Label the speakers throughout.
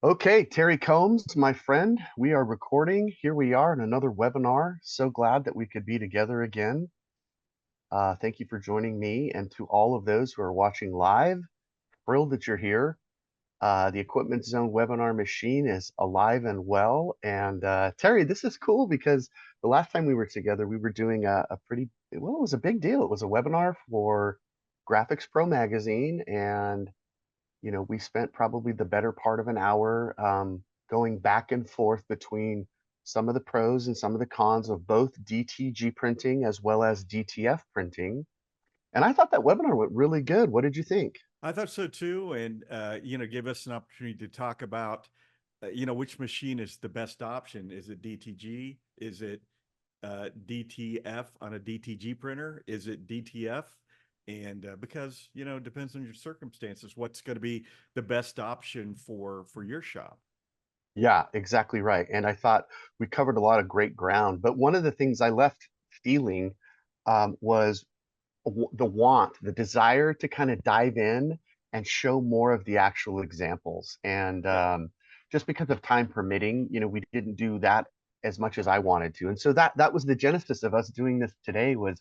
Speaker 1: Okay, Terry Combs, my friend, we are recording. Here we are in another webinar. So glad that we could be together again. Thank you for joining me, and to all of those who are watching live, thrilled that you're here. The Equipment Zone webinar machine is alive and well. And Terry, this is cool because the last time we were together, we were doing a pretty, well, it was a big deal. It was a webinar for Graphics Pro magazine, and we spent probably the better part of an hour going back and forth between some of the pros and some of the cons of both DTG printing as well as DTF printing. And I thought that webinar went really good. What did you think?
Speaker 2: I thought so too, and give us an opportunity to talk about, which machine is the best option. Is it DTG? Is it DTF on a DTG printer? Is it DTF? And because it depends on your circumstances, what's going to be the best option for your shop?
Speaker 1: Yeah, exactly right. And I thought we covered a lot of great ground. But one of the things I left feeling was the want, the desire to kind of dive in and show more of the actual examples. And
Speaker 2: Yep.
Speaker 1: just because of time permitting, we didn't do that as much as I wanted to. And so that was the genesis of us doing this today, was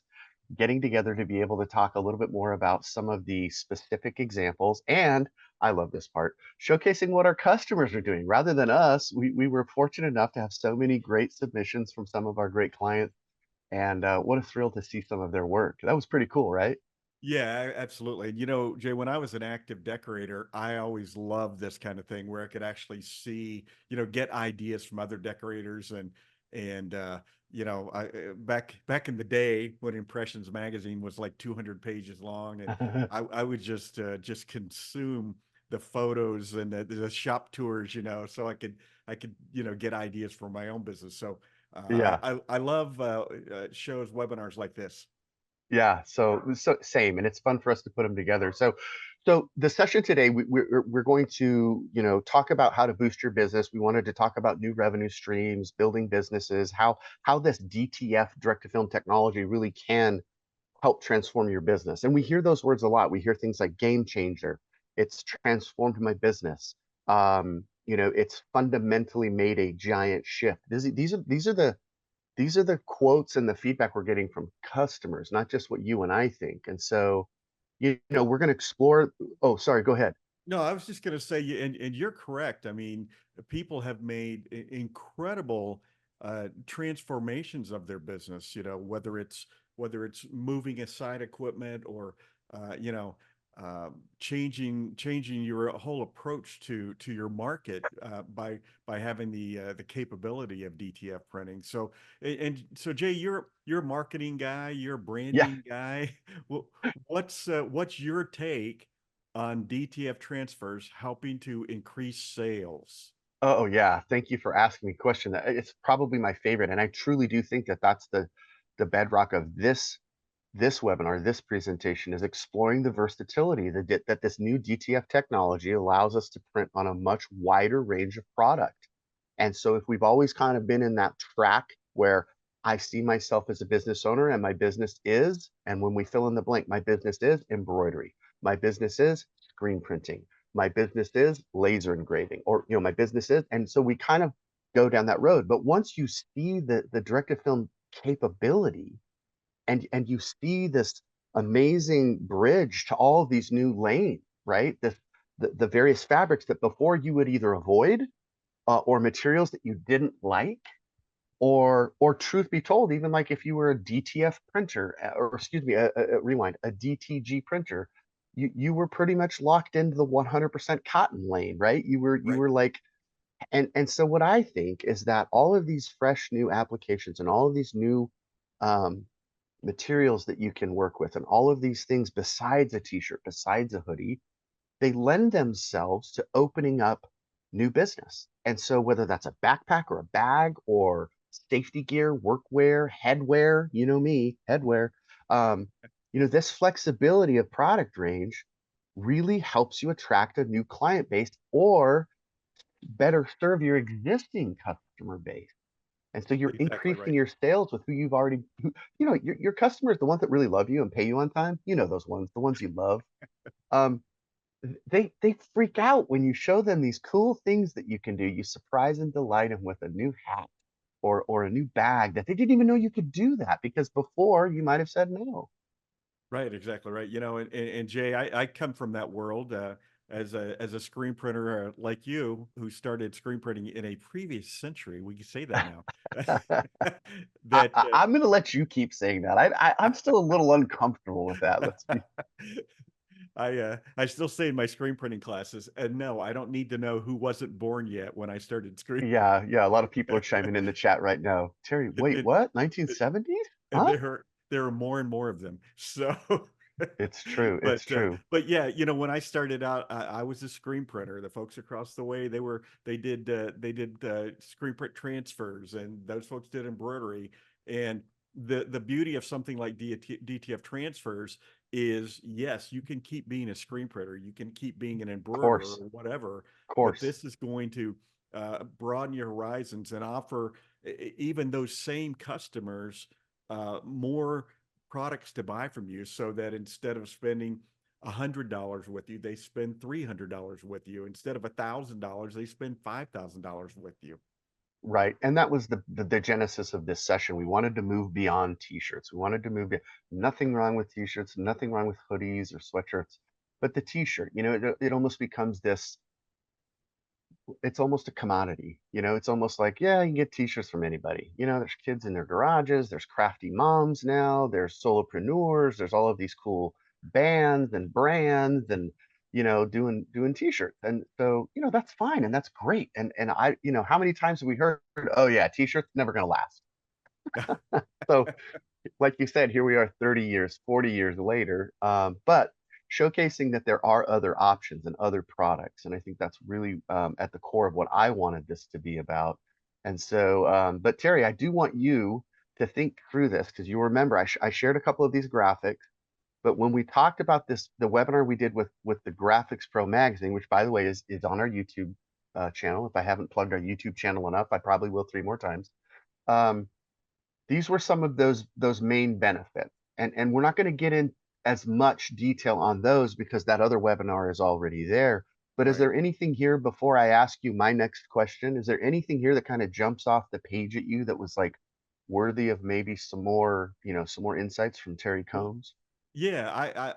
Speaker 1: getting together to be able to talk a little bit more about some of the specific examples. And I love this part, showcasing what our customers are doing rather than us. We were fortunate enough to have so many great submissions from some of our great clients, and what a thrill to see some of their work. That was pretty cool, right?
Speaker 2: Yeah, absolutely. Jay, when I was an active decorator, I always loved this kind of thing where I could actually see, get ideas from other decorators and back in the day when Impressions magazine was like 200 pages long, and I would just consume the photos and the shop tours, so I could get ideas for my own business. So
Speaker 1: Yeah.
Speaker 2: I love shows, webinars like this.
Speaker 1: Yeah, so same, and it's fun for us to put them together. So the session today, we're going to talk about how to boost your business. We wanted to talk about new revenue streams, building businesses, how this DTF, direct to film technology, really can help transform your business. And we hear those words a lot. We hear things like game changer. It's transformed my business. It's fundamentally made a giant shift. These are the quotes and the feedback we're getting from customers, not just what you and I think. And so,
Speaker 2: Well,
Speaker 1: we're going to explore. Oh, sorry, go ahead.
Speaker 2: no, I was just going to say, and you're correct. I mean, people have made incredible transformations of their business. Whether it's moving aside equipment or uh, you know changing your whole approach to your market by having the capability of DTF printing. So Jay, you're a marketing guy, you're a
Speaker 1: Yeah.
Speaker 2: branding guy. Well, what's your take on DTF transfers helping to increase sales?
Speaker 1: Oh, yeah. Thank you for asking me a question. It's probably my favorite, and I truly do think that that's the bedrock of this webinar, this presentation, is exploring the versatility that this new DTF technology allows us to print on a much wider range of product. And so if we've always kind of been in that track where I see myself as a business owner and my business is, and when we fill in the blank, my business is embroidery, my business is screen printing, my business is laser engraving, or my business is, and so we kind of go down that road. But once you see the direct to film capability, and you see this amazing bridge to all of these new lanes, right? The various fabrics that before you would either avoid, or materials that you didn't like, or truth be told, even like if you were a DTF printer, or excuse me, rewind, a DTG printer, you were pretty much locked into the 100% cotton lane, right? You
Speaker 2: Right.
Speaker 1: were like, and so what I think is that all of these fresh new applications and all of these new um, materials that you can work with, and all of these things besides a t-shirt, besides a hoodie, they lend themselves to opening up new business. And so whether that's a backpack or a bag or safety gear, workwear, headwear, you know me, headwear, um, this flexibility of product range really helps you attract a new client base or better serve your existing customer base. And so you're
Speaker 2: Exactly
Speaker 1: increasing
Speaker 2: right.
Speaker 1: your sales with who you've already, your customers, the ones that really love you and pay you on time. You know those ones, the ones you love. Um, they freak out when you show them these cool things that you can do. You surprise and delight them with a new hat or a new bag that they didn't even know you could do that, because before you might have said no.
Speaker 2: Right, exactly right. And Jay, I come from that world as a screen printer like you, who started screen printing in a previous century. We can say that now. That
Speaker 1: I'm going to let you keep saying that. I'm still a little uncomfortable with that. Let's be.
Speaker 2: I still say in my screen printing classes, and no, I don't need to know who wasn't born yet when I started screen
Speaker 1: Yeah, yeah. A lot of people are chiming in the chat right now. Terry, wait,
Speaker 2: printing.
Speaker 1: what? 1970s?
Speaker 2: And
Speaker 1: Huh?
Speaker 2: there are more and more of them. So,
Speaker 1: It's true. It's true.
Speaker 2: but yeah, when I started out, I was a screen printer. The folks across the way, they did screen print transfers, and those folks did embroidery. And the beauty of something like DTF transfers is, yes, you can keep being a screen printer, you can keep being an embroiderer
Speaker 1: Course,
Speaker 2: or whatever, but
Speaker 1: course.
Speaker 2: this is going to broaden your horizons and offer even those same customers more products to buy from you, so that instead of spending $100 with you, they spend $300 with you. Instead of $1,000, they spend $5,000 with you.
Speaker 1: Right. And that was the genesis of this session. We wanted to move beyond t-shirts. We wanted to move nothing wrong with t-shirts, nothing wrong with hoodies or sweatshirts, but the t-shirt, it almost becomes this, it's almost a commodity. It's almost like, yeah, you can get t-shirts from anybody. There's kids in their garages, there's crafty moms now, there's solopreneurs, there's all of these cool bands and brands and doing t-shirts. And so, that's fine and that's great. And how many times have we heard, oh yeah, t-shirts never gonna last. So like you said, here we are 30 years, 40 years later, but showcasing that there are other options and other products. And I think that's really at the core of what I wanted this to be about. And so, but Terry, I do want you to think through this, because you remember I shared a couple of these graphics, but when we talked about this, the webinar we did with the Graphics Pro magazine, which by the way is on our YouTube channel. If I haven't plugged our YouTube channel enough, I probably will 3 more times. Um, these were some of those main benefits. And we're not going to get in as much detail on those because that other webinar is already there. But is
Speaker 2: Right.
Speaker 1: there anything here before I ask you my next question? Is there anything here that kind of jumps off the page at you that was like worthy of maybe some more insights from Terry
Speaker 2: Well,
Speaker 1: Combs?
Speaker 2: yeah,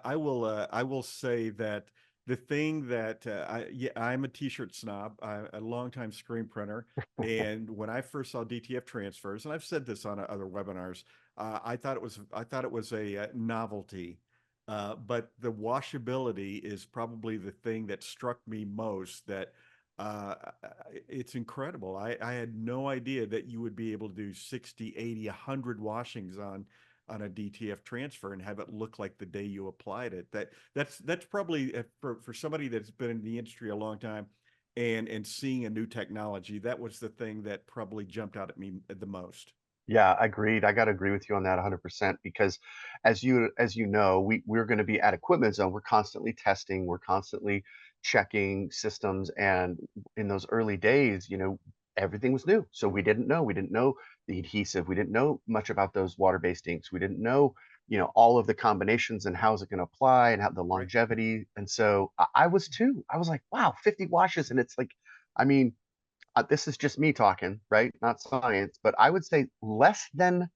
Speaker 2: I will say that the thing that yeah, I'm a t-shirt snob, a longtime screen printer, and when I first saw DTF transfers, and I've said this on other webinars, I thought it was a novelty, but the washability is probably the thing that struck me most. That it's incredible. I had no idea that you would be able to do 60, 80, 100 washings on a DTF transfer and have it look like the day you applied it. That's probably for somebody that's been in the industry a long time and seeing a new technology, that was the thing that probably jumped out at me the most.
Speaker 1: Yeah, agreed. I got to agree with you on that 100% because as you know, we're going to be at Equipment Zone. We're constantly testing, we're constantly checking systems, and in those early days, everything was new. So we didn't know the adhesive, we didn't know much about those water-based inks. We didn't know, all of the combinations and how's it going to apply and how the
Speaker 2: Right.
Speaker 1: longevity. And so I was too. I was like, wow, 50 washes and it's like, I mean, this is just me talking, right? Not science, but I would say less than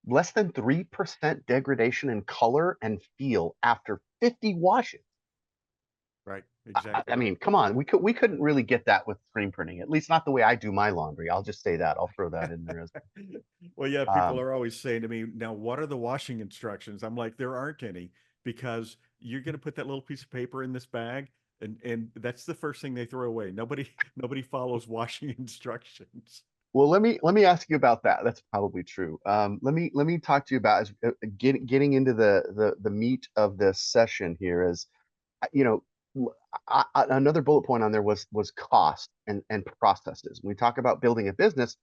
Speaker 1: 3% degradation in color and feel after 50 washes.
Speaker 2: Right.
Speaker 1: I
Speaker 2: Exactly.
Speaker 1: mean, come on, we couldn't really get that with screen printing, at least not the way I do my laundry. I'll just say that. I'll throw that in there as
Speaker 2: Well, yeah, people
Speaker 1: um,
Speaker 2: are always saying to me, now, what are the washing instructions? I'm like, there aren't any, because you're going to put that little piece of paper in this bag, and that's the first thing they throw away. Nobody follows washing instructions.
Speaker 1: well, let me ask you about that. That's probably true. Let me talk to you about getting into the meat of this session here is you know, another bullet point on there was cost and processes. When we talk about building a business,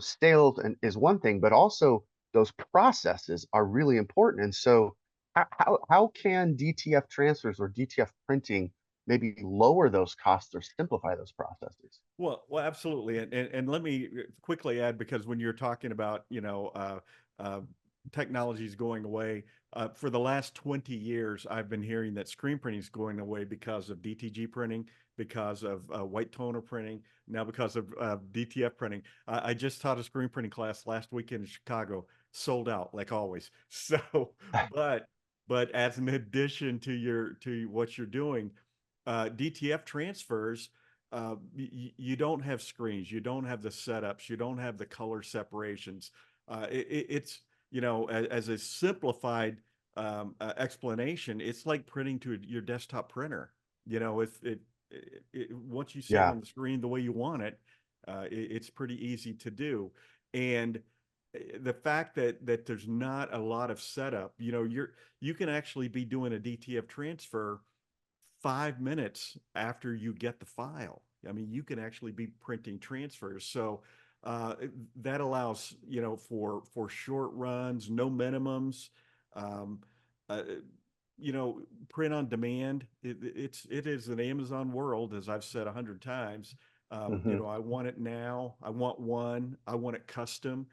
Speaker 1: sales is one thing, but also those processes are really important. And so, how can DTF transfers or DTF printing maybe lower those costs or simplify those processes?
Speaker 2: Well, absolutely. And let me quickly add, because when you're talking about, uh, technologies going away, For the last 20 years, I've been hearing that screen printing is going away because of DTG printing, because of white toner printing, now because of DTF printing. I just taught a screen printing class last weekend in Chicago, sold out like always. So, but but as an addition to what you're doing, DTF transfers, you don't have screens, you don't have the setups, you don't have the color separations. It's, as a simplified explanation, it's like printing to your desktop printer. If once you see it
Speaker 1: Yeah.
Speaker 2: on the screen the way you want it, it's pretty easy to do. And the fact that there's not a lot of setup, you can actually be doing a DTF transfer 5 minutes after you get the file. I mean, you can actually be printing transfers. So uh, that allows, for short runs, no minimums, um, uh, print on demand. It is an Amazon world, as I've said 100 times.
Speaker 1: Hmm.
Speaker 2: I want it now. I want one. I want it custom.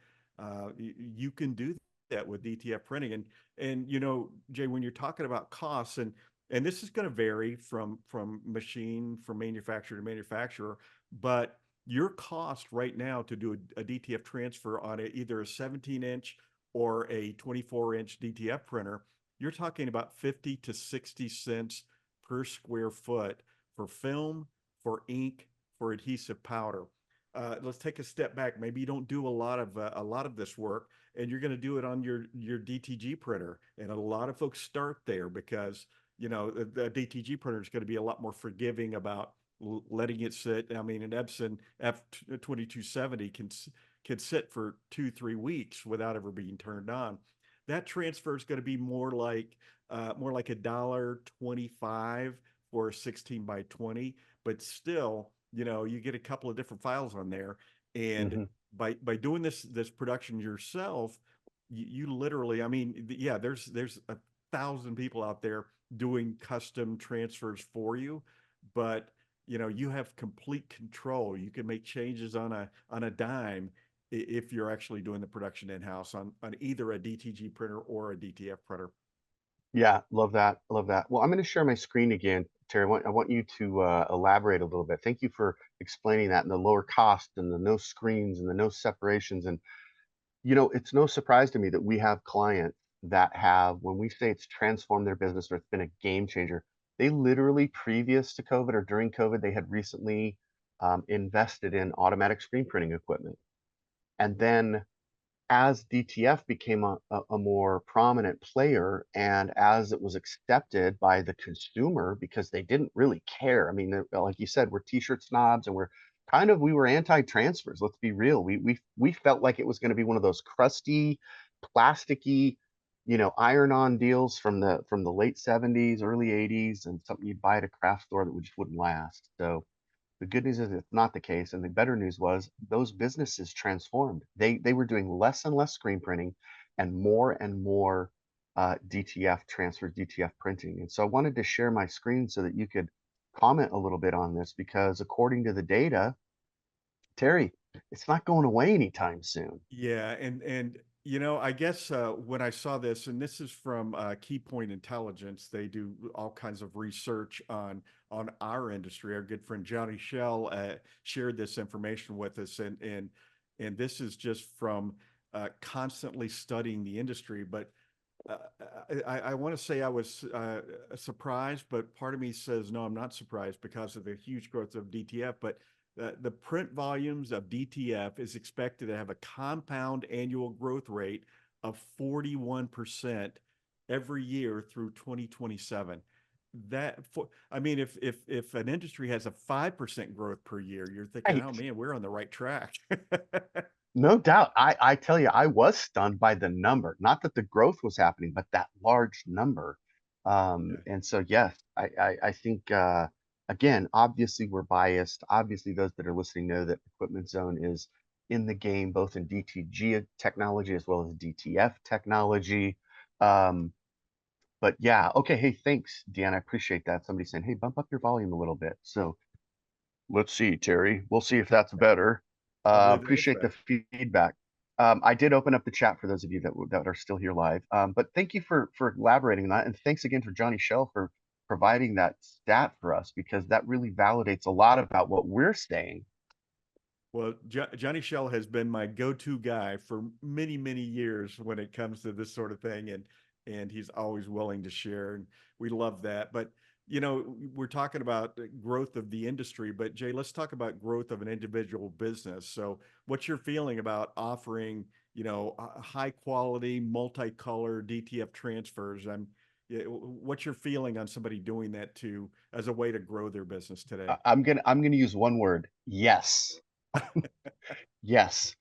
Speaker 2: You can do that with DTF printing, and Jay, when you're talking about costs, and this is going to vary from machine, from manufacturer to manufacturer, but your cost right now to do a DTF transfer on either a 17-inch or a 24-inch DTF printer, you're talking about 50 to 60 cents per square foot for film, for ink, for adhesive powder. Let's take a step back. Maybe you don't do a lot of this work, and you're going to do it on your DTG printer. And a lot of folks start there because the DTG printer is going to be a lot more forgiving about letting it sit. I mean, an Epson F2270 can sit for 2-3 weeks without ever being turned on. That transfer is going to be more like $1.25 for a 16 by 20, but still, you get a couple of different files on there, and
Speaker 1: Hmm.
Speaker 2: by doing this production yourself, you literally, I mean, yeah, there's 1,000 people out there doing custom transfers for you, but you have complete control. You can make changes on a dime if you're actually doing the production in-house on either a DTG printer or a DTF printer.
Speaker 1: Yeah, love that. Love that. Well, I'm going to share my screen again, Terry. I want you to elaborate a little bit. Thank you for explaining that and the lower cost and the no screens and the no separations. And it's no surprise to me that we have clients that have, when we say it's transformed their business or it's been a game changer, they literally previous to COVID or during COVID, they had recently invested in automatic screen printing equipment. And then as DTF became a more prominent player and as it was accepted by the consumer because they didn't really care. I mean, like you said, we're t-shirt snobs and we were anti-transfers. Let's be real. We felt like it was going to be one of those crusty, plasticky, iron-on deals from the late 70s, early 80s, and something you'd buy at a craft store that just wouldn't last. So the good news is it's not the case, and the better news was those businesses transformed. They were doing less and less screen printing, and more DTF transfers, DTF printing. And so I wanted to share my screen so that you could comment a little bit on this because according to the data, Terry, it's not going away anytime soon.
Speaker 2: Yeah, and I guess when I saw this, and this is from Key Point Intelligence, they do all kinds of research on our industry. Our good friend Johnny Shell shared this information with us, and this is just from constantly studying the industry. But uh, I want to say I was surprised, but part of me says no, I'm not surprised because of the huge growth of DTF. But the print volumes of DTF is expected to have a compound annual growth rate of 41% every year through 2027. I mean, if an industry has a 5% growth per year, you're thinking,
Speaker 1: Right.
Speaker 2: oh man, we're on the right track.
Speaker 1: No doubt. I tell you, I was stunned by the number. Not that the growth was happening, but that large number.
Speaker 2: Yeah.
Speaker 1: And so, yes, I think, again, obviously we're biased. Obviously, those that are listening know that Equipment Zone is in the game, both in DTG technology as well as DTF technology. Um, but yeah, okay. Hey, thanks, Deanna. I appreciate that. Somebody saying, hey, bump up your volume a little bit. So let's see, Terry. We'll see if that's better.
Speaker 2: I believe that is
Speaker 1: Appreciate the
Speaker 2: better.
Speaker 1: feedback. I did open up the chat for those of you that are still here live. But thank you for elaborating on that, and thanks again for Johnny Shell for providing that stat for us because that really validates a lot about what we're saying.
Speaker 2: Well, Johnny Shell has been my go-to guy for many, many years when it comes to this sort of thing, and he's always willing to share, and we love that. But we're talking about the growth of the industry, but Jay, let's talk about growth of an individual business. So, what's your feeling about offering, high quality, multicolor DTF transfers? Yeah, what's your feeling on somebody doing that to as a way to grow their business today?
Speaker 1: I'm gonna use one word. Yes. Yes.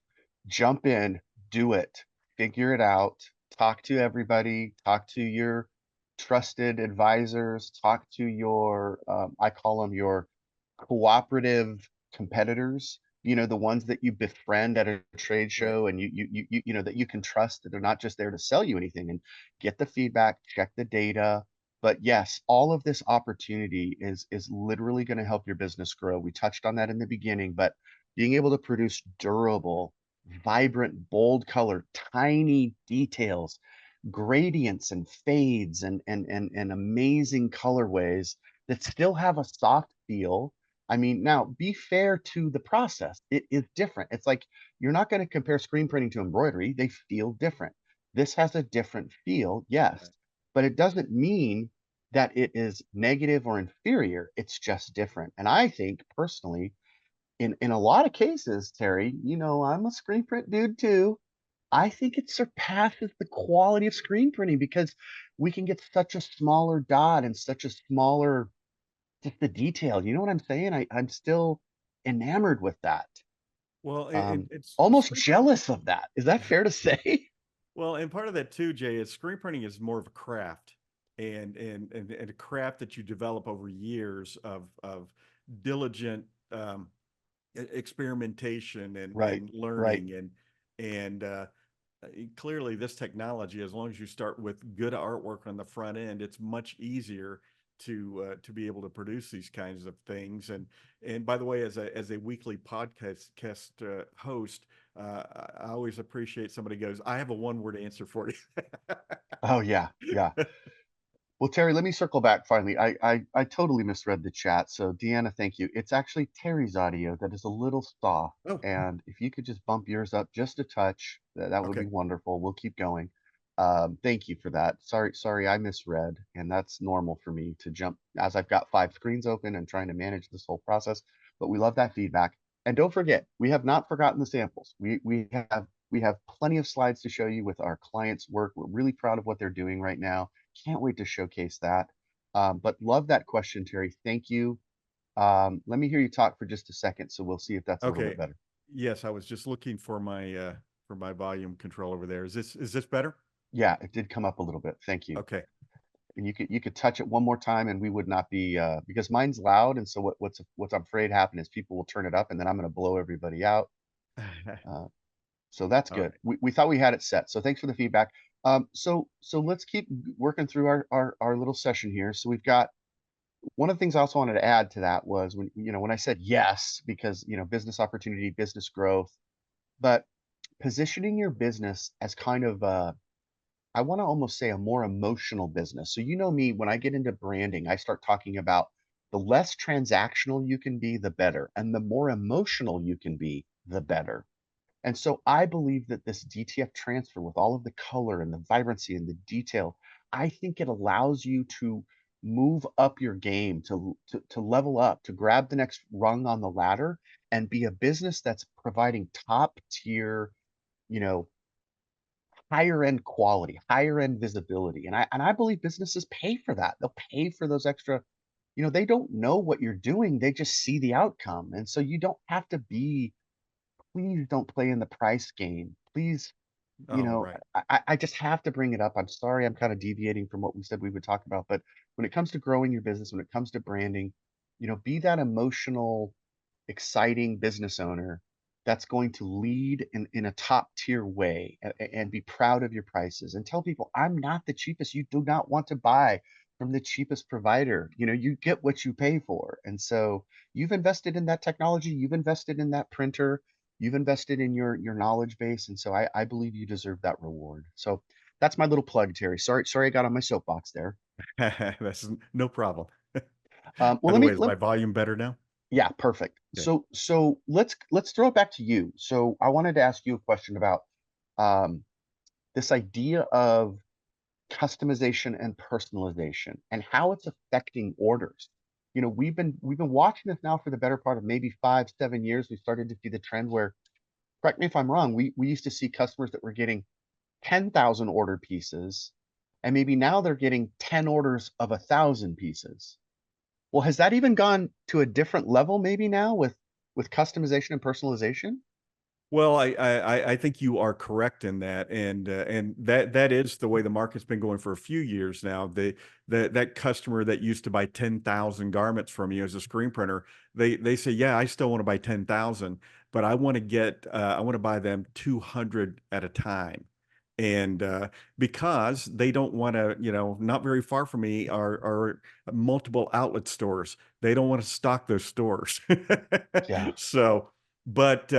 Speaker 1: Jump in, do it, figure it out, talk to everybody, talk to your trusted advisors, talk to your, I call them your cooperative competitors, the ones that you befriend at a trade
Speaker 2: Right.
Speaker 1: show and that you can trust that they're not just there to sell you anything and get the feedback, check the data. But yes, all of this opportunity is literally going to help your business grow. We touched on that in the beginning, but being able to produce durable, vibrant, bold color, tiny details, gradients and fades and amazing colorways that still have a soft feel. I mean, now be fair to the process. It is different. It's like you're not going to compare screen printing to embroidery. They feel different. This has a different feel, yes,
Speaker 2: Right.
Speaker 1: but it doesn't mean that it is negative or inferior. It's just different. And I think personally, in a lot of cases, Terry, I'm a screen print dude too. I think it surpasses the quality of screen printing because we can get such a smaller dot and such a smaller just the detail. You know what I'm saying? I'm still enamored with that.
Speaker 2: Well,
Speaker 1: Um,
Speaker 2: it's
Speaker 1: almost
Speaker 2: screen print.
Speaker 1: jealous of that. Is that fair to say?
Speaker 2: Well, and part of that too, Jay, is screen printing is more of a craft, and a craft that you develop over years of diligent experimentation
Speaker 1: Right,
Speaker 2: and
Speaker 1: right.
Speaker 2: learning and clearly this technology, as long as you start with good artwork on the front end, it's much easier to be able to produce these kinds of things. And by the way, as a weekly podcast host, I always appreciate somebody goes, I have a one word answer for you.
Speaker 1: Oh yeah, yeah. Well, Terry, let me circle back finally. I totally misread the chat. So, Deanna, thank you. It's actually Terry's audio that is a little soft.
Speaker 2: Oh,
Speaker 1: And if you could just bump yours up just a touch, that would be
Speaker 2: okay.
Speaker 1: wonderful. We'll keep going. Thank you for that. Sorry, I misread. And that's normal for me to jump as I've got 5 screens open and trying to manage this whole process. But we love that feedback. And don't forget, we have not forgotten the samples. We have plenty of slides to show you with our clients' work. We're really proud of what they're doing right now. Can't wait to showcase that. But love that question, Terry. Thank you. Let me hear you talk for just a second, so we'll see if that's a little bit
Speaker 2: Okay.
Speaker 1: better.
Speaker 2: Yes, I was just looking for my volume control over there. Is this better?
Speaker 1: Yeah, it did come up a little bit. Thank you.
Speaker 2: Okay.
Speaker 1: And you could touch it one more time, and we would not be because mine's loud, and so what's I'm afraid happen is people will turn it up, and then I'm going to blow everybody out. Uh, so that's
Speaker 2: All
Speaker 1: good.
Speaker 2: right.
Speaker 1: We thought we had it set. So thanks for the feedback. So let's keep working through our little session here. So we've got one of the things I also wanted to add to that was when I said yes, because business opportunity, business growth, but positioning your business as kind of I want to almost say a more emotional business. So you know me, when I get into branding, I start talking about the less transactional you can be, the better, and the more emotional you can be, the better. And so I believe that this DTF transfer with all of the color and the vibrancy and the detail, I think it allows you to move up your game, to level up, to grab the next rung on the ladder and be a business that's providing top tier, you know, higher end quality, higher end visibility. And I believe businesses pay for that. They'll pay for those extra, they don't know what you're doing, they just see the outcome. And so you don't have to be please don't play in the price game. Please, you
Speaker 2: Oh,
Speaker 1: know,
Speaker 2: right.
Speaker 1: I just have to bring it up. I'm sorry I'm kind of deviating from what we said we would talk about, but when it comes to growing your business, when it comes to branding, be that emotional, exciting business owner that's going to lead in a top tier way and be proud of your prices and tell people, I'm not the cheapest. You do not want to buy from the cheapest provider. You get what you pay for. And so you've invested in that technology, you've invested in that printer, you've invested in your knowledge base, and so I believe you deserve that reward. So that's my little plug, Terry. Sorry I got on my soapbox there.
Speaker 2: That's no problem.
Speaker 1: Well,
Speaker 2: By the way, is my volume better now?
Speaker 1: yeah, perfect.
Speaker 2: Okay.
Speaker 1: So let's throw it back to you. So I wanted to ask you a question about um, this idea of customization and personalization and how it's affecting orders. You know, we've been watching this now for the better part of maybe 5, 7 years. We started to see the trend where, correct me if I'm wrong, we used to see customers that were getting 10,000 order pieces, and maybe now they're getting 10 orders of 1,000 pieces. Well, has that even gone to a different level maybe now with customization and personalization?
Speaker 2: Well, I think you are correct in that, and that is the way the market's been going for a few years now. That customer that used to buy 10,000 garments from you as a screen printer, they say, yeah, I still want to buy 10,000, but I want to buy them 200 at a time, and because they don't want to, not very far from me are multiple outlet stores. They don't want to stock those stores,
Speaker 1: Yeah,
Speaker 2: so. But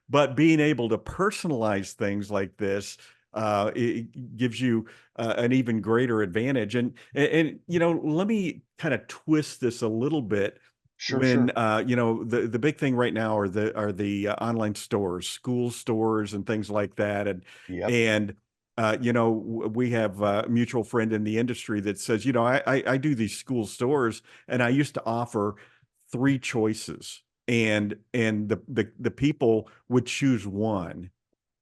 Speaker 2: but being able to personalize things like this, it gives you an even greater advantage. And let me kind of twist this a little bit.
Speaker 1: sure,
Speaker 2: When
Speaker 1: sure.
Speaker 2: the big thing right now are the online stores, school stores, and things like that.
Speaker 1: Yep,
Speaker 2: And we have a mutual friend in the industry that says, I do these school stores, and I used to offer three choices, and the people would choose one.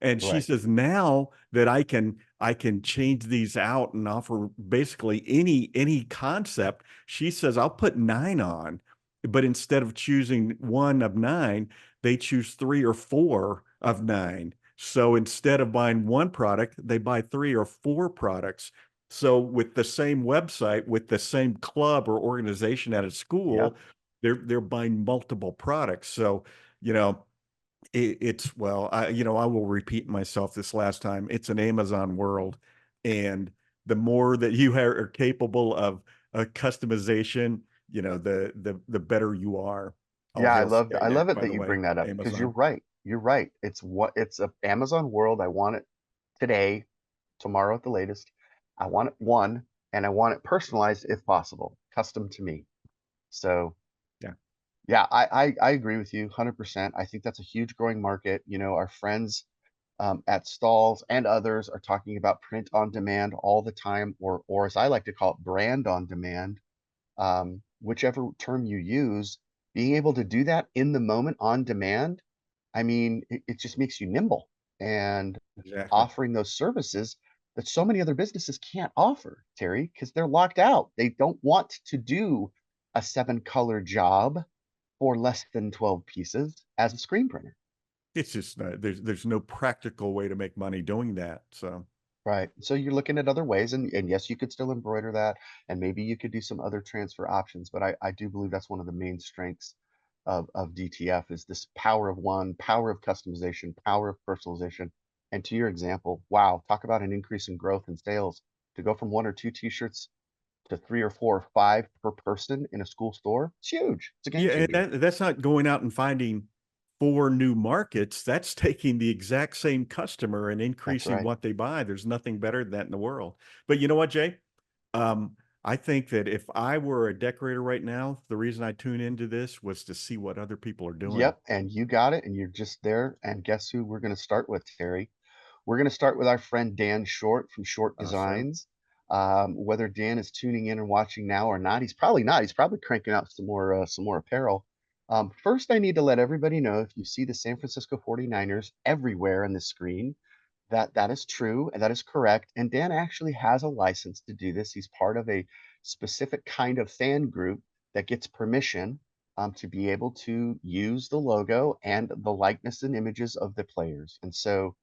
Speaker 2: And she
Speaker 1: right.
Speaker 2: says, now that I can change these out and offer basically any concept, she says, I'll put nine on, but instead of choosing one of nine, they choose three or four of nine. So instead of buying one product, they buy three or four products. So with the same website, with the same club or organization at a school,
Speaker 1: Yep.
Speaker 2: they're buying multiple products. So, you know, it's well, I will repeat myself this last time. It's an Amazon world, and the more that you are capable of customization, the better you are. All
Speaker 1: Yeah,
Speaker 2: hail
Speaker 1: I
Speaker 2: Skynet,
Speaker 1: love it
Speaker 2: by
Speaker 1: that
Speaker 2: the
Speaker 1: you
Speaker 2: way,
Speaker 1: bring that up because you're
Speaker 2: Amazon.
Speaker 1: right. You're right. It's a Amazon world. I want it today, tomorrow at the latest. I want it one, and I want it personalized if possible, custom to me. So
Speaker 2: Yeah.
Speaker 1: yeah, I agree with you 100%. I think that's a huge growing market. You know, our friends at stalls and others are talking about print on demand all the time, or as I like to call it, brand on demand. Whichever term you use, being able to do that in the moment on demand, I mean, it just makes you nimble and
Speaker 2: Exactly.
Speaker 1: offering those services that so many other businesses can't offer, Terry, because they're locked out. They don't want to do a 7 color job for less than 12 pieces as a screen printer.
Speaker 2: It's just there's no practical way to make money doing that. So
Speaker 1: Right. So you're looking at other ways, and yes, you could still embroider that, and maybe you could do some other transfer options. But I do believe that's one of the main strengths of DTF is this power of one, power of customization, power of personalization. And to your example, wow, talk about an increase in growth and sales to go from 1 or 2 t-shirts to 3 or 4 or 5 per person in a school store. It's huge. It's a game
Speaker 2: yeah, and
Speaker 1: changer.
Speaker 2: that's not going out and finding four new markets. That's taking the exact same customer and
Speaker 1: That's
Speaker 2: increasing
Speaker 1: right.
Speaker 2: what they buy. There's nothing better than that in the world. But you know what, Jay? I think that if I were a decorator right now, the reason I tune into this was to see what other people are doing.
Speaker 1: Yep, and you got it, and you're just there. And guess who we're going to start with, Terry? We're going to start with our friend Dan Short from Short
Speaker 2: Awesome.
Speaker 1: Designs. Whether Dan is tuning in and watching now or not, he's probably not. He's probably cranking out some more apparel. First, I need to let everybody know if you see the San Francisco 49ers everywhere on the screen, that is true and that is correct. And Dan actually has a license to do this. He's part of a specific kind of fan group that gets permission to be able to use the logo and the likeness and images of the players. And so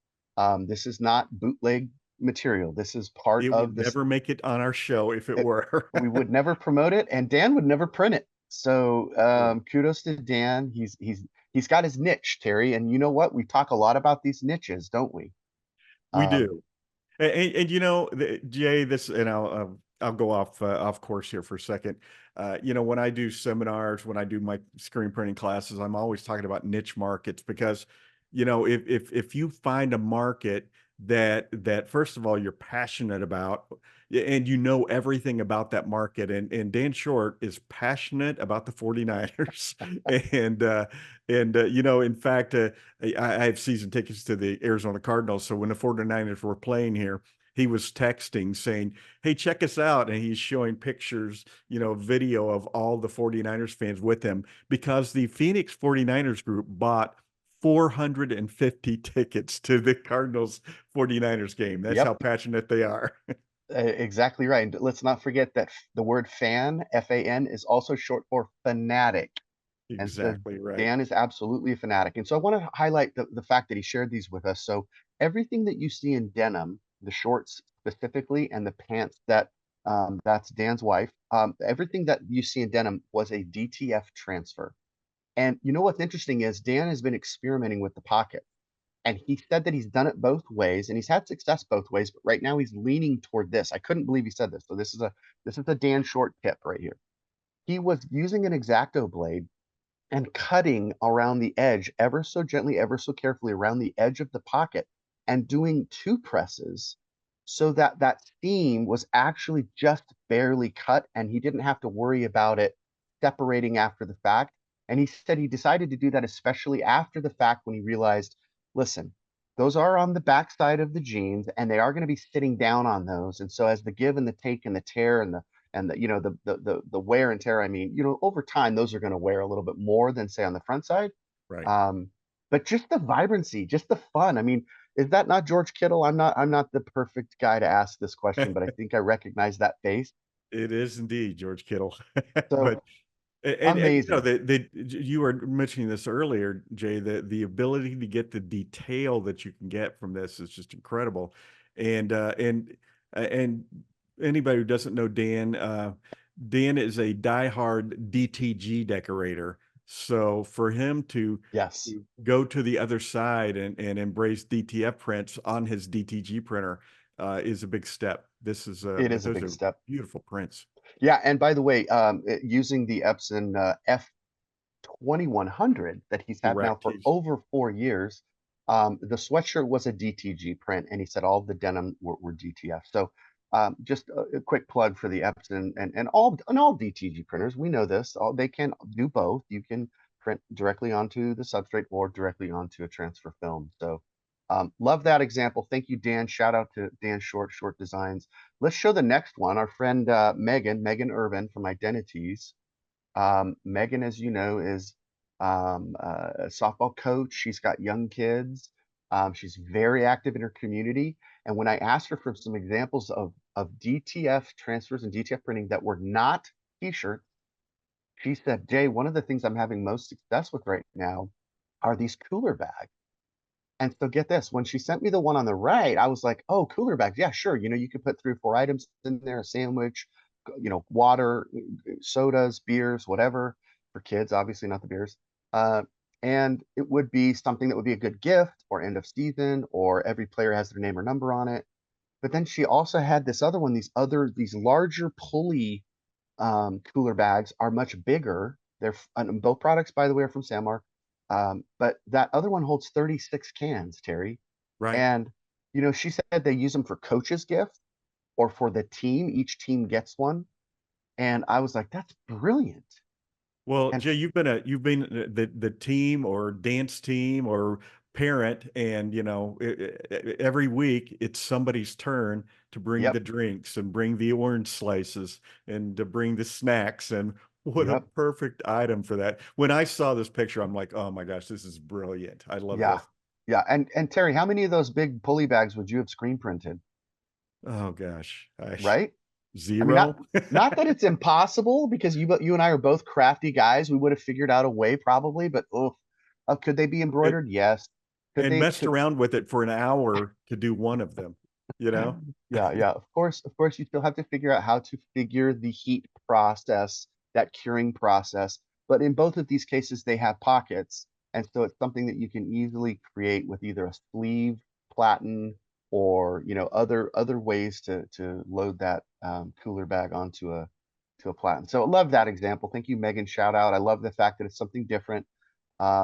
Speaker 1: this is not bootleg material. This is part
Speaker 2: It
Speaker 1: of
Speaker 2: would
Speaker 1: this.
Speaker 2: never make it on our show if it
Speaker 1: It,
Speaker 2: were.
Speaker 1: we would never promote it, and Dan would never print it. So
Speaker 2: True.
Speaker 1: kudos to Dan. He's got his niche, Terry. And you know what? We talk a lot about these niches, don't we?
Speaker 2: We
Speaker 1: Um,
Speaker 2: do. And Jay, this, and I'll go off course here for a second. When I do seminars, when I do my screen printing classes, I'm always talking about niche markets because if you find a market that first of all you're passionate about, and you know everything about that market, and Dan Short is passionate about the 49ers. In fact, I have season tickets to the Arizona Cardinals, so when the 49ers were playing here, he was texting saying, "Hey, check us out," and he's showing pictures, video of all the 49ers fans with him, because the Phoenix 49ers group bought 450 tickets to the Cardinals 49ers game. That's how
Speaker 1: Yep.
Speaker 2: passionate they are.
Speaker 1: Exactly right, and let's not forget that the word fan, F-A-N, is also short for fanatic, and so
Speaker 2: Exactly right.
Speaker 1: Dan is absolutely a fanatic, and so I wanna highlight the fact that he shared these with us. So everything that you see in denim, the shorts specifically and the pants that's Dan's wife, everything that you see in denim was a DTF transfer, and you know what's interesting is Dan has been experimenting with the pocket. And he said that he's done it both ways, and he's had success both ways, but right now he's leaning toward this. I couldn't believe he said this. So this is a Dan Short tip right here. He was using an X-Acto blade and cutting around the edge ever so gently, ever so carefully around the edge of the pocket and doing two presses so that that seam was actually just barely cut and he didn't have to worry about it separating after the fact. And he said he decided to do that especially after the fact when he realized, listen, those are on the backside of the jeans and they are going to be sitting down on those. And so as the give and the take and the tear and the wear and tear, I mean, over time those are going to wear a little bit more than say on the front side.
Speaker 2: Right.
Speaker 1: um but just the vibrancy, just the fun, I mean, is that not George Kittle? I'm not the perfect guy to ask this question, but I think I recognize that face.
Speaker 2: It is indeed George Kittle.
Speaker 1: So
Speaker 2: But and
Speaker 1: amazing.
Speaker 2: you were mentioning this earlier, Jay, that the ability to get the detail that you can get from this is just incredible. And anybody who doesn't know Dan, Dan is a diehard DTG decorator. So for him
Speaker 1: Yes,
Speaker 2: to go to the other side and embrace DTF prints on his DTG printer is a big step.
Speaker 1: it
Speaker 2: But
Speaker 1: is a
Speaker 2: those
Speaker 1: big
Speaker 2: are
Speaker 1: step.
Speaker 2: beautiful prints.
Speaker 1: Yeah, and by the way, using the Epson F 2100 that he's had now
Speaker 2: Correct.
Speaker 1: for over 4 years. The sweatshirt was a DTG print, and he said all the denim were DTF. So just a quick plug for the Epson and all DTG printers. We know this. They can do both. You can print directly onto the substrate or directly onto a transfer film. So love that example. Thank you, Dan. Shout out to Dan Short Designs. Let's show the next one. Our friend Megan Irvin from Identities. Megan, as you know, is a softball coach. She's got young kids. She's very active in her community. And when I asked her for some examples of DTF transfers and DTF printing that were not t-shirts, she said, Jay, one of the things I'm having most success with right now are these cooler bags. And so get this, when she sent me the one on the right, I was like, oh, cooler bags. Yeah, sure. You could put 3 or 4 items in there, a sandwich, water, sodas, beers, whatever for kids, obviously not the beers. Uh, and it would be something that would be a good gift or end of season, or every player has their name or number on it. But then she also had this other one, these larger pulley cooler bags are much bigger. And both products, by the way, are from Sanmark. But that other one holds 36 cans, Terry.
Speaker 2: Right.
Speaker 1: And, she said they use them for coaches' gift or for the team. Each team gets one. And I was like, that's brilliant.
Speaker 2: Well,
Speaker 1: And
Speaker 2: Jay, you've been the team or dance team or parent, and every week it's somebody's turn to bring the
Speaker 1: yep,
Speaker 2: drinks and bring the orange slices and to bring the snacks. And what a
Speaker 1: yep,
Speaker 2: perfect item for that. When I saw this picture, I'm like, oh my gosh, this is brilliant. I love
Speaker 1: yeah,
Speaker 2: this.
Speaker 1: yeah. And Terry, how many of those big pulley bags would you have screen printed?
Speaker 2: Oh gosh,
Speaker 1: Right? I mean, not
Speaker 2: zero.
Speaker 1: not that it's impossible because you and I are both crafty guys. We would have figured out a way probably, but oh, could they be
Speaker 2: And,
Speaker 1: embroidered? Yes. Could
Speaker 2: and
Speaker 1: they
Speaker 2: messed
Speaker 1: could
Speaker 2: around with it for an hour to do one of them, you know?
Speaker 1: Yeah, yeah. Of course, you still have to figure out how to figure the heat process, that curing process. But in both of these cases, they have pockets, and so it's something that you can easily create with either a sleeve, platen, or other ways to load that cooler bag onto a platen. So I love that example. Thank you, Megan. Shout out. I love the fact that it's something different.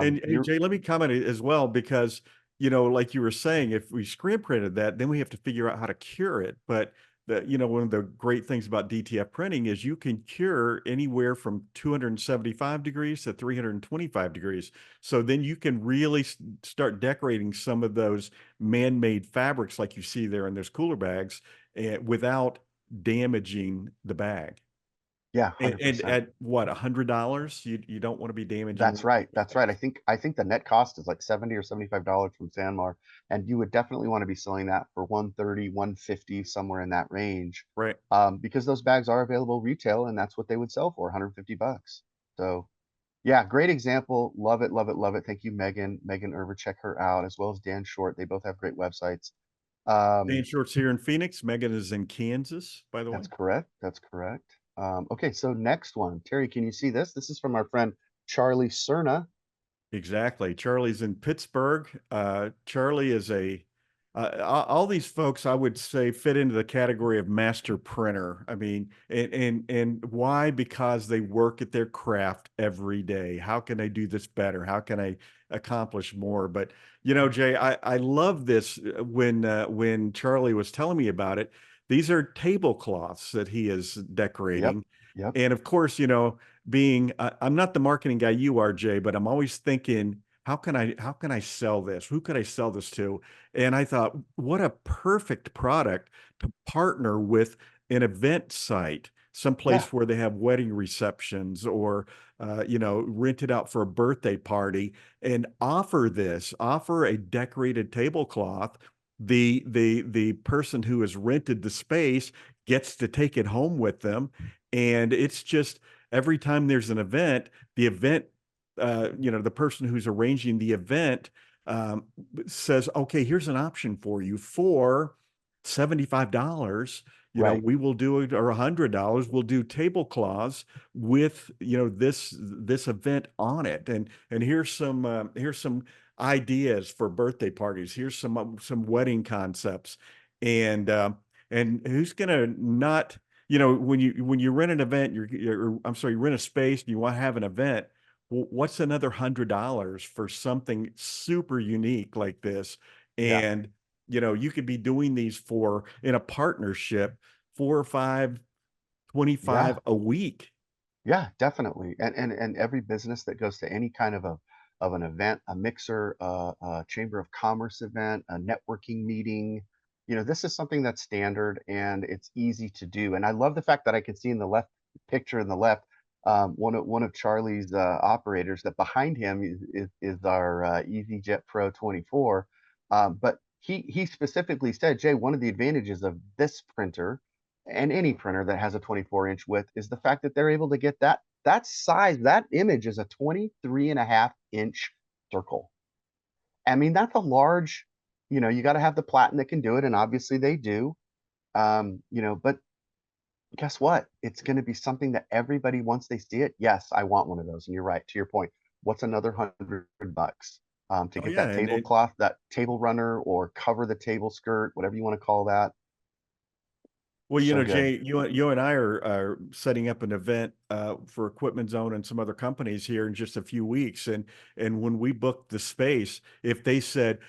Speaker 2: And
Speaker 1: You're
Speaker 2: Jay, let me comment as well, because, like you were saying, if we screen printed that, then we have to figure out how to cure it. But one of the great things about DTF printing is you can cure anywhere from 275 degrees to 325 degrees. So then you can really start decorating some of those man-made fabrics like you see there in those cooler bags, without damaging the bag.
Speaker 1: Yeah,
Speaker 2: And
Speaker 1: 100%.
Speaker 2: at what, $100, you don't want to be damaging
Speaker 1: That's right,
Speaker 2: those
Speaker 1: that's right.
Speaker 2: things.
Speaker 1: I think the net cost is like 70 or $75 from Sanmar, and you would definitely wanna be selling that for 130, 150, somewhere in that range,
Speaker 2: Right.
Speaker 1: because those bags are available retail, and that's what they would sell for, 150 bucks. So, yeah, great example. Love it, love it, love it. Thank you, Megan Erber. Check her out, as well as Dan Short. They both have great websites.
Speaker 2: Dan
Speaker 1: Um,
Speaker 2: Short's here in Phoenix. Megan is in Kansas, by the
Speaker 1: that's
Speaker 2: way.
Speaker 1: correct. That's correct. Okay, so next one. Terry, can you see this? This is from our friend Charlie Cerna.
Speaker 2: Exactly. Charlie's in Pittsburgh. Charlie is all these folks, I would say, fit into the category of master printer. I mean, and why? Because they work at their craft every day. How can I do this better? How can I accomplish more? But Jay, I love this. When Charlie was telling me about it, these are tablecloths that he is
Speaker 1: Yep,
Speaker 2: decorating.
Speaker 1: yep,
Speaker 2: And of course, I'm not the marketing guy you are, Jay, but I'm always thinking, how can I sell this? Who could I sell this to? And I thought, what a perfect product to partner with an event site,
Speaker 1: yeah,
Speaker 2: someplace where they have wedding receptions, or rent it out for a birthday party, and offer a decorated tablecloth. The person who has rented the space gets to take it home with them, and it's just every time there's an event, the person who's arranging the event, um, says, okay, here's an option for you for $75.
Speaker 1: right.
Speaker 2: We will do it, or $100. We'll do tablecloths with, this event on it. And here's some ideas for birthday parties. Here's some wedding concepts. And who's gonna not, when you rent an event, I'm sorry, you rent a space and you want to have an event. Well, what's another $100 for something super unique like this?
Speaker 1: Yeah,
Speaker 2: And you could be doing these for, in a partnership, 4 or 5,
Speaker 1: yeah.
Speaker 2: 25 a week.
Speaker 1: Yeah, definitely. And every business that goes to any kind of an event, a mixer, a chamber of commerce event, a networking meeting, this is something that's standard and it's easy to do. And I love the fact that I can see in the left picture in the left, one of Charlie's operators, that behind him is our EasyJet Pro 24. But he specifically said, Jay, one of the advantages of this printer and any printer that has a 24-inch width is the fact that they're able to get that size. That image is a 23.5-inch circle. I mean, that's a large, you got to have the platen that can do it, and obviously they do. But guess what? It's going to be something that everybody, once they see it, yes, I want one of those. And you're right, to your point. What's another $100 to
Speaker 2: Oh
Speaker 1: get
Speaker 2: yeah,
Speaker 1: that
Speaker 2: and
Speaker 1: tablecloth, that table runner, or cover the table skirt, whatever you want to call that?
Speaker 2: well,
Speaker 1: So good.
Speaker 2: Jay, you and I are setting up an event, for Equipment Zone and some other companies here in just a few weeks. And when we booked the space, if they said,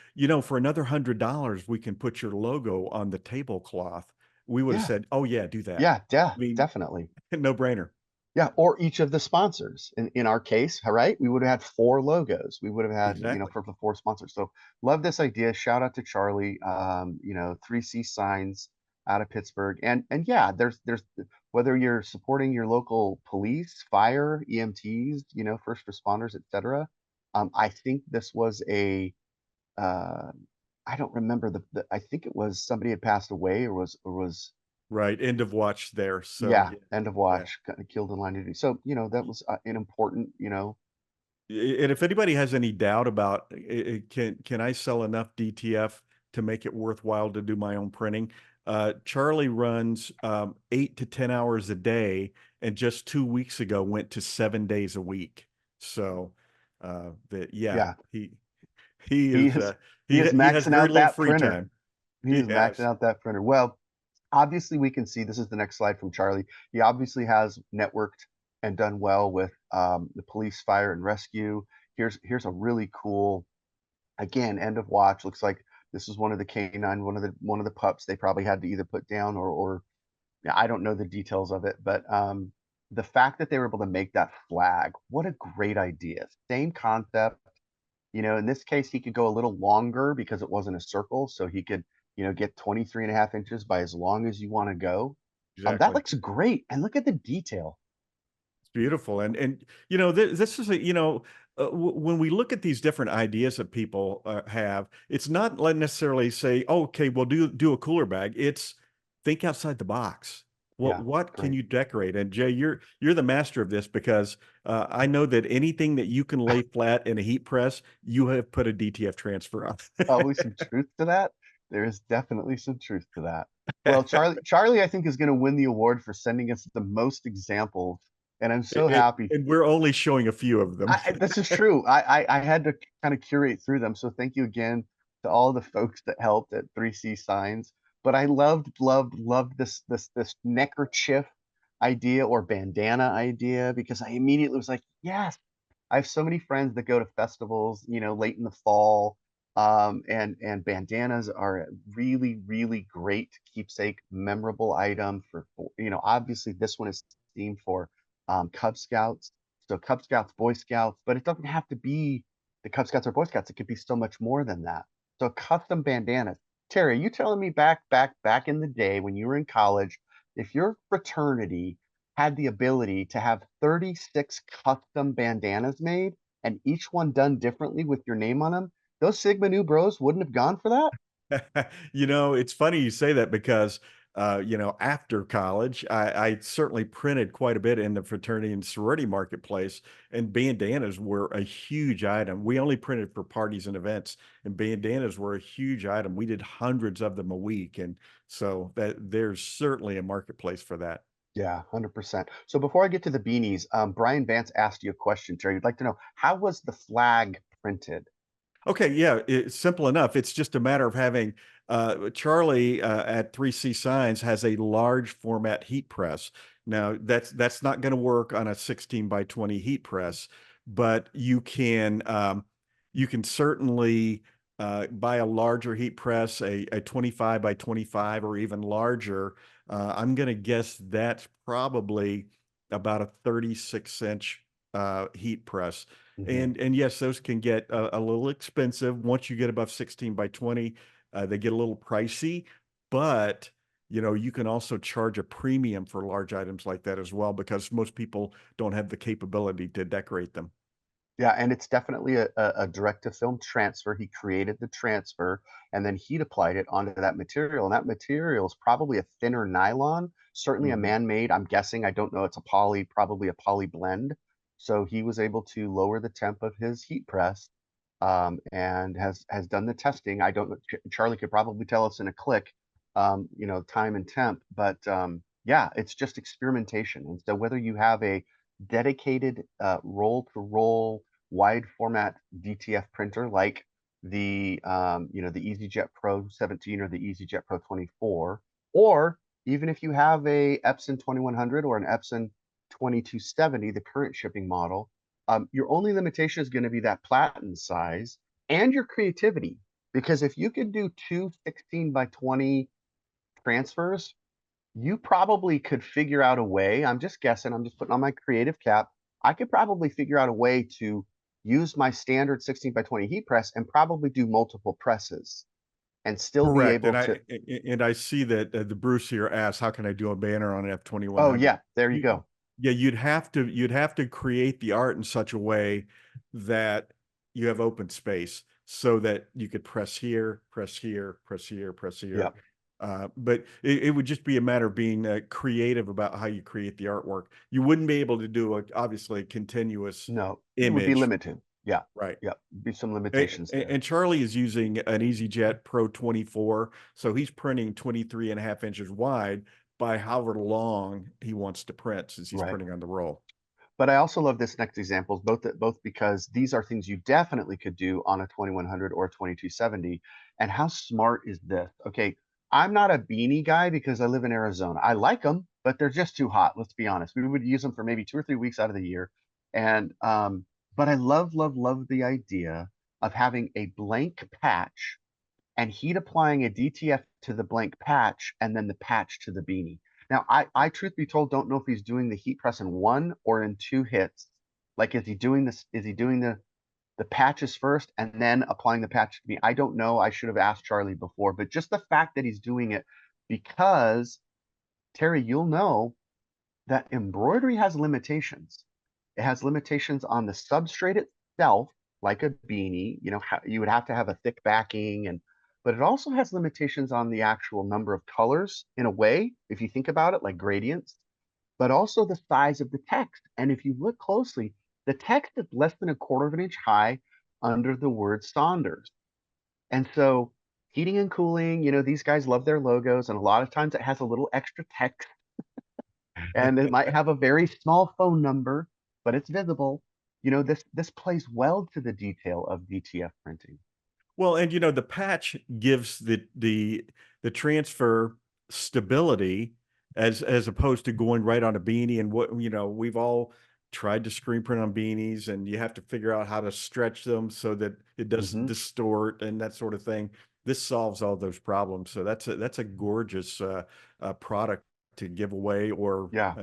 Speaker 2: for another $100, we can put your logo on the tablecloth, we would have
Speaker 1: Yeah,
Speaker 2: said, oh yeah, do that.
Speaker 1: yeah, yeah,
Speaker 2: I mean,
Speaker 1: definitely.
Speaker 2: no brainer.
Speaker 1: Yeah, or each of the sponsors. In our case, all right, we would have had four logos. We would have had,
Speaker 2: Exactly.
Speaker 1: for the four sponsors. So love this idea. Shout out to Charlie. 3C Signs out of Pittsburgh. And yeah, there's whether you're supporting your local police, fire, EMTs, first responders, etc. I think this was uh, I don't remember I think it was somebody had passed away, or was
Speaker 2: Right. End of watch there. So
Speaker 1: yeah,
Speaker 2: yeah,
Speaker 1: end of
Speaker 2: yeah.
Speaker 1: watch, killed in line of duty. So, that was an important,
Speaker 2: And if anybody has any doubt about, can I sell enough DTF to make it worthwhile to do my own printing? Charlie runs 8 to 10 hours a day, and just 2 weeks ago went to 7 days a week. So that, yeah,
Speaker 1: yeah,
Speaker 2: he
Speaker 1: he
Speaker 2: is
Speaker 1: is he
Speaker 2: he
Speaker 1: is
Speaker 2: he has
Speaker 1: maxing
Speaker 2: very
Speaker 1: out
Speaker 2: little
Speaker 1: that
Speaker 2: free
Speaker 1: printer.
Speaker 2: time.
Speaker 1: He
Speaker 2: He
Speaker 1: is maxing
Speaker 2: has.
Speaker 1: out that printer. Well, obviously we can see this is the next slide from Charlie. He obviously has networked and done well with the police, fire, and rescue. Here's a really cool, again, end of watch. Looks like this is one of the canine, one of the pups they probably had to either put down or yeah, I don't know the details of it, but the fact that they were able to make that flag, what a great idea. Same concept. In this case, he could go a little longer because it wasn't a circle, so he could, get 23 and a half inches by as long as you want to go. That
Speaker 2: Exactly.
Speaker 1: looks great. And look at the detail.
Speaker 2: It's beautiful. And this is when we look at these different ideas that people have, it's not like necessarily say, oh, okay, well, do a cooler bag. It's think outside the box.
Speaker 1: Yeah,
Speaker 2: What can
Speaker 1: great.
Speaker 2: you decorate? And Jay, you're the master of this because I know that anything that you can lay flat in a heat press, you have put a DTF transfer on.
Speaker 1: Probably some truth to that. There is definitely some truth to that. Well, Charlie, I think is going to win the award for sending us the most examples, and I'm so
Speaker 2: and,
Speaker 1: happy.
Speaker 2: and we're only showing a few of them.
Speaker 1: This is true. I had to kind of curate through them. So thank you again to all the folks that helped at 3C Signs. But I loved this neckerchief idea or bandana idea because I immediately was like, yes, I have so many friends that go to festivals, late in the fall. And bandanas are a really, really great keepsake, memorable item obviously this one is themed for Cub Scouts. So Cub Scouts, Boy Scouts, but it doesn't have to be the Cub Scouts or Boy Scouts. It could be so much more than that. So custom bandanas. Terry, are you telling me back in the day when you were in college, if your fraternity had the ability to have 36 custom bandanas made and each one done differently with your name on them, those Sigma Nu bros wouldn't have gone for that?
Speaker 2: It's funny you say that because, after college, I certainly printed quite a bit in the fraternity and sorority marketplace, and bandanas were a huge item. We only printed for parties and events, and bandanas were a huge item. We did hundreds of them a week, and so that there's certainly a marketplace for that.
Speaker 1: Yeah, 100%. So before I get to the beanies, Brian Vance asked you a question, Terry. You'd like to know, how was the flag printed?
Speaker 2: Okay, yeah, it's simple enough. It's just a matter of having Charlie at 3C Signs has a large format heat press. Now that's not going to work on a 16 by 20 heat press, but you can certainly buy a larger heat press, a 25 by 25 or even larger. I'm going to guess that's probably about a 36-inch heat press.
Speaker 1: Hmm.
Speaker 2: And yes, those can get a little expensive. Once you get above 16 by 20, they get a little pricey, but you can also charge a premium for large items like that as well, because most people don't have the capability to decorate them.
Speaker 1: Yeah, and it's definitely a direct to film transfer. He created the transfer and then heat applied it onto that material. And that material is probably a thinner nylon, certainly a
Speaker 2: Mhm.
Speaker 1: man-made. I'm guessing, I don't know, it's a poly, probably a poly blend. So he was able to lower the temp of his heat press, and has done the testing. I don't know, Charlie could probably tell us in a click, time and temp, but yeah, it's just experimentation. And so whether you have a dedicated roll to roll wide format DTF printer like the EasyJet Pro 17 or the EasyJet Pro 24, or even if you have a Epson 2100 or an Epson 2270, the current shipping model, your only limitation is going to be that platen size and your creativity. Because if you could do two 16 by 20 transfers, you probably could figure out a way. I'm just guessing, I'm just putting on my creative cap. I could probably figure out a way to use my standard 16 by 20 heat press and probably do multiple presses and still be
Speaker 2: Correct.
Speaker 1: able
Speaker 2: And
Speaker 1: to.
Speaker 2: I see that the Bruce here asks, how can I do a banner on an
Speaker 1: Oh,
Speaker 2: F2100?
Speaker 1: yeah, there you
Speaker 2: You,
Speaker 1: go.
Speaker 2: yeah, you'd have to create the art in such a way that you have open space so that you could press here, press here, press here, press
Speaker 1: Yeah,
Speaker 2: here. But it would just be a matter of being creative about how you create the artwork. You wouldn't be able to do obviously a continuous
Speaker 1: no, it would be
Speaker 2: image,
Speaker 1: limited. Yeah,
Speaker 2: right?
Speaker 1: yeah, be some
Speaker 2: A-
Speaker 1: limitations there.
Speaker 2: And Charlie is using an EasyJet Pro 24, so he's printing 23 and a half inches wide by however long he wants to print, since he's
Speaker 1: Right.
Speaker 2: printing on the roll.
Speaker 1: But I also love this next examples, both because these are things you definitely could do on a 2100 or a 2270. And how smart is this? Okay, I'm not a beanie guy because I live in Arizona. I like them, but they're just too hot. Let's be honest. We would use them for maybe 2 or 3 weeks out of the year, and but I love, love, love the idea of having a blank patch and heat applying a DTF to the blank patch and then the patch to the beanie. Now, I truth be told, don't know if he's doing the heat press in one or in two hits. Like, is he doing this? Is he doing the patches first and then applying the patch to me? I don't know. I should have asked Charlie before, but just the fact that he's doing it, because Terry, you'll know that embroidery has limitations. It has limitations on the substrate itself, like a beanie. You know, you would have to have a thick backing, and but it also has limitations on the actual number of colors in a way, if you think about it, like gradients, but also the size of the text. And if you look closely, the text is less than a quarter of an inch high under the word Saunders. And so heating and cooling, these guys love their logos, and a lot of times it has a little extra text and it might have a very small phone number, but it's visible. This plays well to the detail of DTF printing.
Speaker 2: Well, and the patch gives the transfer stability as opposed to going right on a beanie. And what we've all tried to screen print on beanies, and you have to figure out how to stretch them so that it doesn't
Speaker 1: Hmm.
Speaker 2: distort and that sort of thing. This solves all those problems. So that's a gorgeous product to give away, or
Speaker 1: Yeah.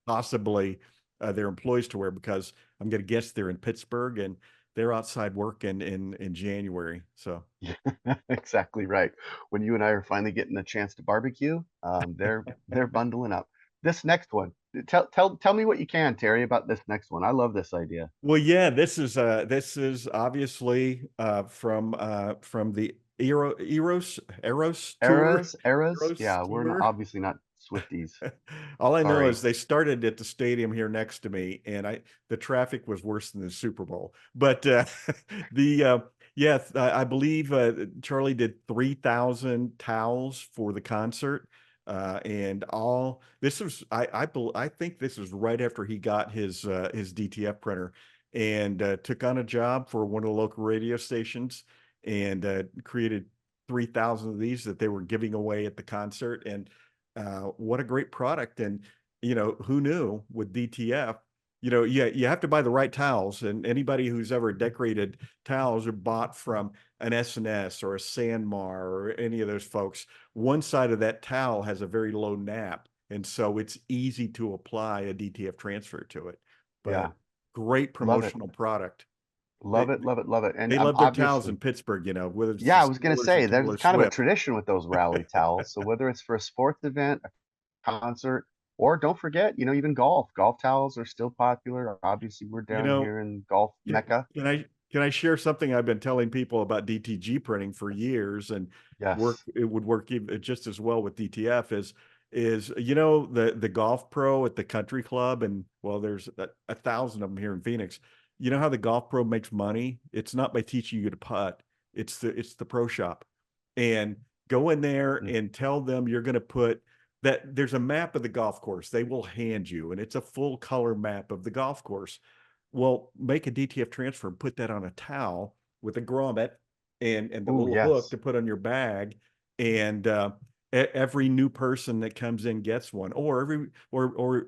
Speaker 2: possibly their employees to wear, because I'm going to guess they're in Pittsburgh and they're outside working in January. So
Speaker 1: Yeah, exactly right. When you and I are finally getting a chance to barbecue, they're bundling up. This next one, tell me what you can, Terry, about this next one. I love this idea.
Speaker 2: well, yeah, this is obviously from the
Speaker 1: Eras.
Speaker 2: Eros
Speaker 1: Yeah, we're not,
Speaker 2: tour.
Speaker 1: obviously not Swifties.
Speaker 2: All I know
Speaker 1: Sorry.
Speaker 2: is they started at the stadium here next to me, and the traffic was worse than the Super Bowl. But the yeah, I believe Charlie did 3,000 towels for the concert, and all this was I think this was right after he got his DTF printer, and took on a job for one of the local radio stations, and created 3,000 of these that they were giving away at the concert. And what a great product. And who knew with DTF, you have to buy the right towels. And anybody who's ever decorated towels or bought from an S&S or a Sanmar or any of those folks, one side of that towel has a very low nap, and so it's easy to apply a DTF transfer to it.
Speaker 1: Yeah,
Speaker 2: But great
Speaker 1: love it.
Speaker 2: promotional product.
Speaker 1: Love
Speaker 2: They
Speaker 1: it, love it, love it. And
Speaker 2: they love their towels in
Speaker 1: obviously,
Speaker 2: Pittsburgh, whether it's the
Speaker 1: yeah, I was going to
Speaker 2: Steelers or
Speaker 1: say there's
Speaker 2: Taylor
Speaker 1: kind of a
Speaker 2: Swift.
Speaker 1: tradition with those rally towels. So whether it's for a sports event, a concert, or don't forget, even golf. Golf towels are still popular. Obviously, we're
Speaker 2: You
Speaker 1: down
Speaker 2: know,
Speaker 1: here in golf
Speaker 2: Can,
Speaker 1: Mecca.
Speaker 2: can I share something I've been telling people about DTG printing for years, and
Speaker 1: Yes.
Speaker 2: it would work just as well with DTF? Is the golf pro at the country club, and well, there's a thousand of them here in Phoenix. You know how the golf pro makes money? It's not by teaching you to putt. It's the pro shop. And go in there
Speaker 1: Mm.
Speaker 2: and tell them you're going to put that there's a map of the golf course they will hand you, and it's a full color map of the golf course. Well, make a DTF transfer and put that on a towel with a grommet and the
Speaker 1: Oh,
Speaker 2: little hook
Speaker 1: yes.
Speaker 2: to put on your bag. And every new person that comes in gets one, or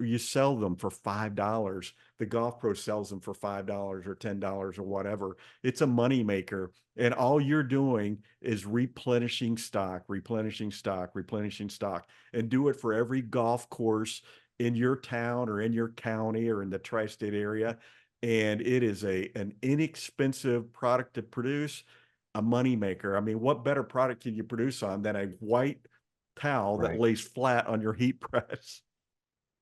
Speaker 2: you sell them for $5. The golf pro sells them for $5 or $10 or whatever. It's a money maker. And all you're doing is replenishing stock, replenishing stock, replenishing stock, and do it for every golf course in your town or in your county or in the tri-state area. And it is an inexpensive product to produce, a money maker. I mean, what better product can you produce on than a white towel that
Speaker 1: Right.
Speaker 2: lays flat on your heat press?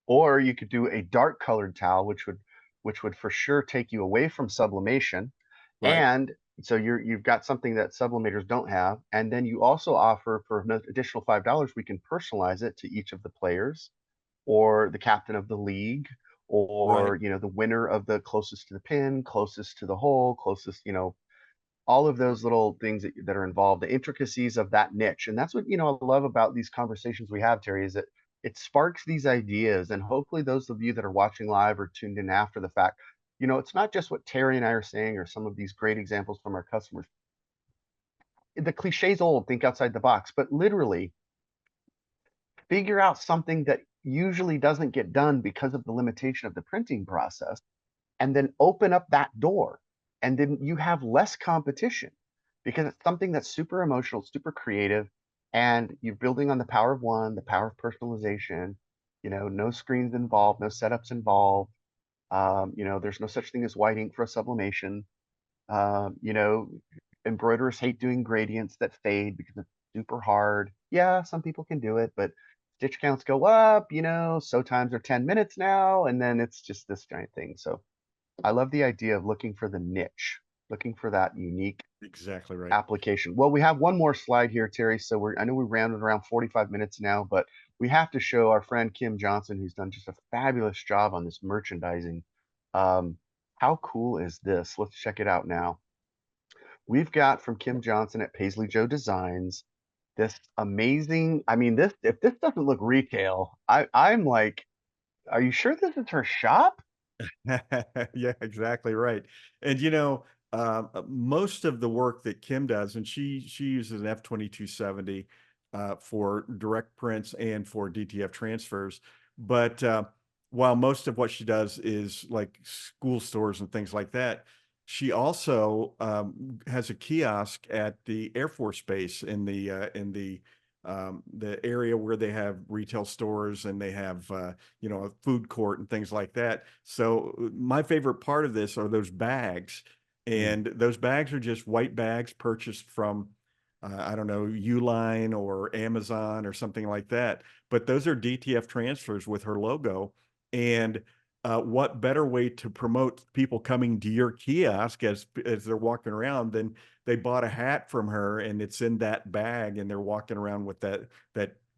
Speaker 1: Or you could do a dark colored towel, which would for sure take you away from sublimation.
Speaker 2: Right.
Speaker 1: And so you've got something that sublimators don't have. And then you also offer for an additional $5, we can personalize it to each of the players or the captain of the league
Speaker 2: Right.
Speaker 1: or the winner of the closest to the pin, closest to the hole, closest, all of those little things that are involved, the intricacies of that niche. And that's what I love about these conversations we have, Terry, is that it sparks these ideas. And hopefully those of you that are watching live or tuned in after the fact, it's not just what Terry and I are saying or some of these great examples from our customers. The cliche's old, think outside the box, but literally figure out something that usually doesn't get done because of the limitation of the printing process and then open up that door, and then you have less competition because it's something that's super emotional, super creative, and you're building on the power of one, the power of personalization. No screens involved, no setups involved. There's no such thing as white ink for a sublimation. Um, you know, Embroiderers hate doing gradients that fade because it's super hard. Yeah, some people can do it, but stitch counts go up, sew times are 10 minutes now, and then it's just this giant thing. So I love the idea of looking for the niche, looking for that unique
Speaker 2: Exactly right.
Speaker 1: application. Well, we have one more slide here, Terry. So I know we rounded around 45 minutes now, but we have to show our friend Kim Johnson, who's done just a fabulous job on this merchandising. Um, how cool is this? Let's check it out now. We've got from Kim Johnson at Paisley Joe Designs this amazing. I mean, this if this doesn't look retail, I'm like, are you sure this is her shop?
Speaker 2: Yeah, exactly right. And most of the work that Kim does, and she uses an F2270 for direct prints and for DTF transfers. But while most of what she does is like school stores and things like that, she also has a kiosk at the Air Force Base in the area where they have retail stores and they have a food court and things like that. So my favorite part of this are those bags,
Speaker 1: Mm,
Speaker 2: and those bags are just white bags purchased from I don't know, Uline or Amazon or something like that. But those are DTF transfers with her logo. And what better way to promote people coming to your kiosk as they're walking around than they bought a hat from her and it's in that bag and they're walking around with that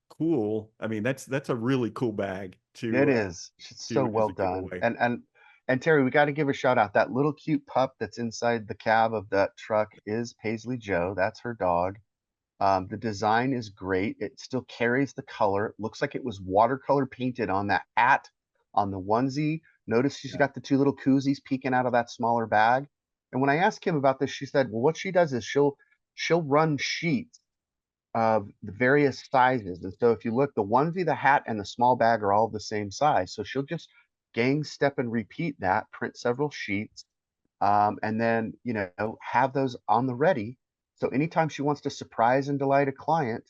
Speaker 2: cool. I mean, that's a really cool bag
Speaker 1: it
Speaker 2: to
Speaker 1: is. It's so
Speaker 2: to as
Speaker 1: well
Speaker 2: a
Speaker 1: done.
Speaker 2: giveaway.
Speaker 1: And Terry, we got to give a shout out. That little cute pup that's inside the cab of that truck is Paisley Joe. That's her dog. The design is great. It still carries the color. It looks like it was watercolor painted on that hat, on the onesie. Notice she's
Speaker 2: Yeah.
Speaker 1: got the two little koozies peeking out of that smaller bag. And when I asked Kim about this, she said, well, what she does is she'll run sheets of the various sizes. And so if you look, the onesie, the hat, and the small bag are all the same size. So she'll just gang step and repeat that, print several sheets, and then have those on the ready. So anytime she wants to surprise and delight a client,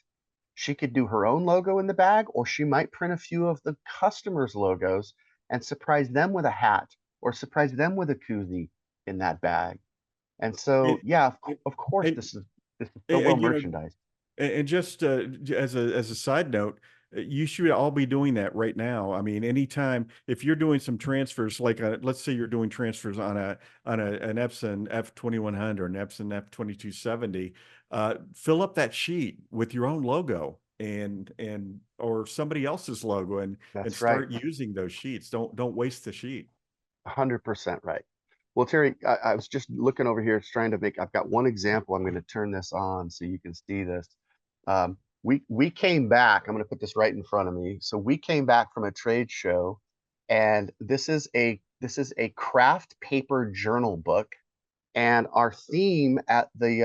Speaker 1: she could do her own logo in the bag, or she might print a few of the customers' logos and surprise them with a hat or surprise them with a koozie in that bag. And so,
Speaker 2: It,
Speaker 1: yeah,
Speaker 2: it,
Speaker 1: of course,
Speaker 2: and
Speaker 1: this is so well
Speaker 2: and
Speaker 1: merchandised.
Speaker 2: and just as a side note, you should all be doing that right now. I mean, anytime if you're doing some transfers, like let's say you're doing transfers on an Epson F2100, an Epson F2270, fill up that sheet with your own logo and or somebody else's logo and
Speaker 1: That's right.
Speaker 2: start using those sheets. Don't waste the sheet.
Speaker 1: 100% right. Well, Terry, I was just looking over here, trying to make. I've got one example. I'm going to turn this on so you can see this. We came back. I'm going to put this right in front of me. So we came back from a trade show, and this is a craft paper journal book. And our theme at the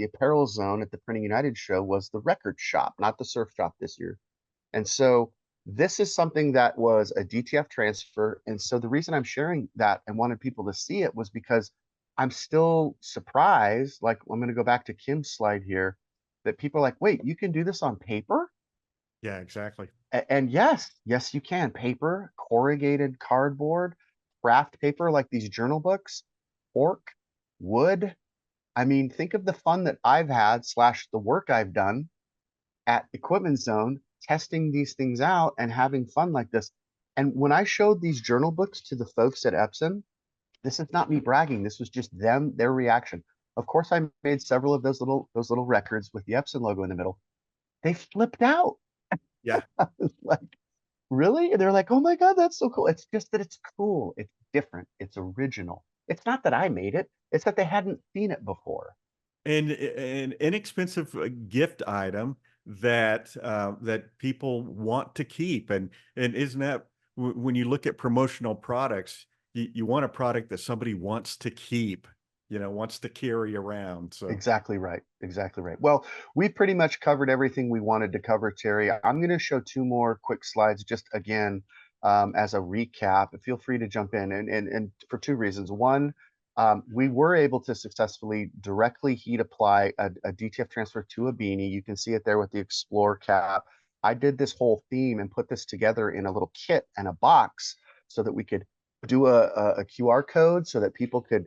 Speaker 1: Apparel Zone at the Printing United show was the record shop, not the surf shop this year. And so this is something that was a DTF transfer. And so the reason I'm sharing that and wanted people to see it was because I'm still surprised. Like, I'm going to go back to Kim's slide here, that people are like, wait, you can do this on paper?
Speaker 2: Yeah, exactly.
Speaker 1: And yes, you can. Paper, corrugated cardboard, craft paper like these journal books, cork, wood. I mean, think of the fun that I've had slash the work I've done at Equipment Zone, testing these things out and having fun like this. And when I showed these journal books to the folks at Epson, this is not me bragging. This was just their reaction. Of course, I made several of those little records with the Epson logo in the middle. They flipped out.
Speaker 2: Yeah.
Speaker 1: Like, really? And they're like, oh my God, that's so cool. It's just that it's cool. It's different. It's original. It's not that I made it. It's that they hadn't seen it before.
Speaker 2: And an inexpensive gift item that people want to keep, and isn't that when you look at promotional products, you want a product that somebody wants to keep, wants to carry around. So
Speaker 1: Exactly right. Exactly right. Well, we've pretty much covered everything we wanted to cover, Terry. I'm going to show two more quick slides just again. as a recap. Feel free to jump in, and for two reasons. One, we were able to successfully directly heat apply a DTF transfer to a beanie. You can see it there with the Explore cap. I did this whole theme and put this together in a little kit and a box so that we could do a QR code so that people could,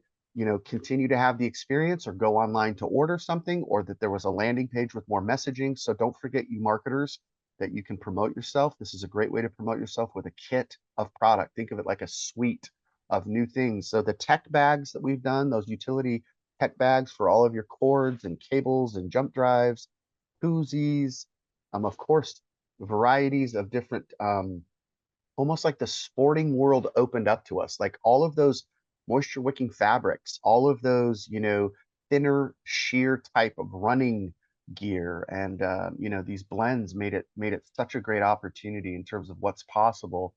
Speaker 1: continue to have the experience or go online to order something, or that there was a landing page with more messaging. So don't forget, you marketers, that you can promote yourself. This is a great way to promote yourself with a kit of product. Think of it like a suite of new things. So the tech bags that we've done, those utility tech bags for all of your cords and cables and jump drives, koozies, of course, varieties of different, almost like the sporting world opened up to us, like all of those moisture wicking fabrics, all of those, thinner sheer type of running gear, and these blends made it such a great opportunity in terms of what's possible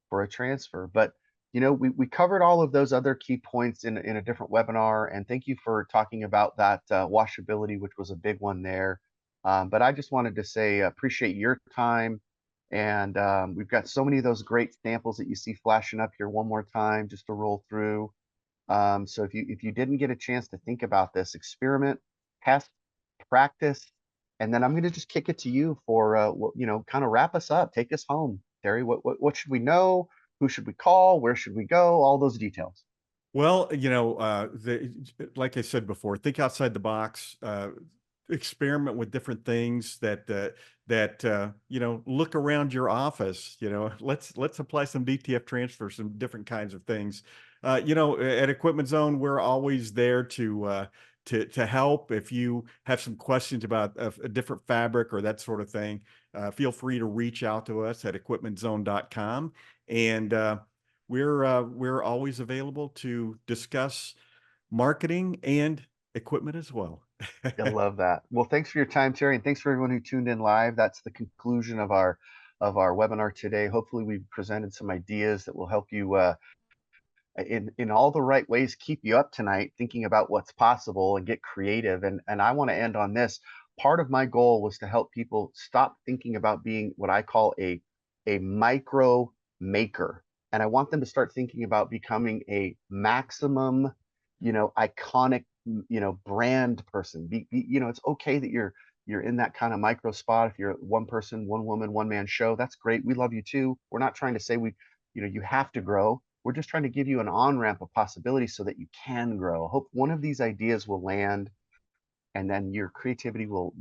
Speaker 1: for a transfer. But we covered all of those other key points in a different webinar, and thank you for talking about that washability, which was a big one there. But I just wanted to say appreciate your time, and we've got so many of those great samples that you see flashing up here one more time just to roll through. So if you didn't get a chance to think about this, experiment, test, practice, and then I'm going to just kick it to you for kind of wrap us up, take us home, Terry. What should we know? Who should we call? Where should we go? All those details.
Speaker 2: Well, like I said before, think outside the box, experiment with different things look around your office. Let's apply some DTF transfer, some different kinds of things. At Equipment Zone, we're always there to help. If you have some questions about a different fabric or that sort of thing, feel free to reach out to us at equipmentzone.com. And we're always available to discuss marketing and equipment as well.
Speaker 1: I love that. Well, thanks for your time, Terry, and thanks for everyone who tuned in live. That's the conclusion of our webinar today. Hopefully, we've presented some ideas that will help you in all the right ways, keep you up tonight thinking about what's possible and get creative. And I want to end on this. Part of my goal was to help people stop thinking about being what I call a micro maker, and I want them to start thinking about becoming a maximum, iconic, brand person. It's okay that you're in that kind of micro spot. If you're one person, one woman, one man show, that's great. We love you too. We're not trying to say you have to grow. We're just trying to give you an on-ramp of possibilities so that you can grow. I hope one of these ideas will land, and then your creativity will,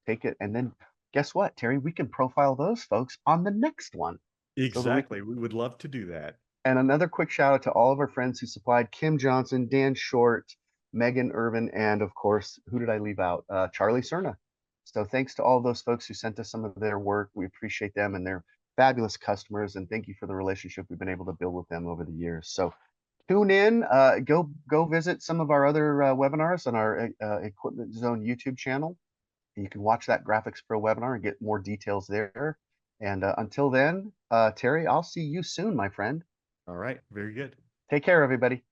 Speaker 1: take it. And then guess what, Terry? We can profile those folks on the next one so that we can.
Speaker 2: Exactly. We would love to do that.
Speaker 1: And another quick shout out to all of our friends who supplied: Kim Johnson, Dan Short, Megan Irvin, and of course, who did I leave out? Charlie Cerna. So thanks to all those folks who sent us some of their work. We appreciate them, and they're fabulous customers. And thank you for the relationship we've been able to build with them over the years. So tune in, go visit some of our other webinars on our Equipment Zone YouTube channel. You can watch that Graphics Pro webinar and get more details there. And until then, Terry, I'll see you soon, my friend.
Speaker 2: All right. Very good.
Speaker 1: Take care, everybody.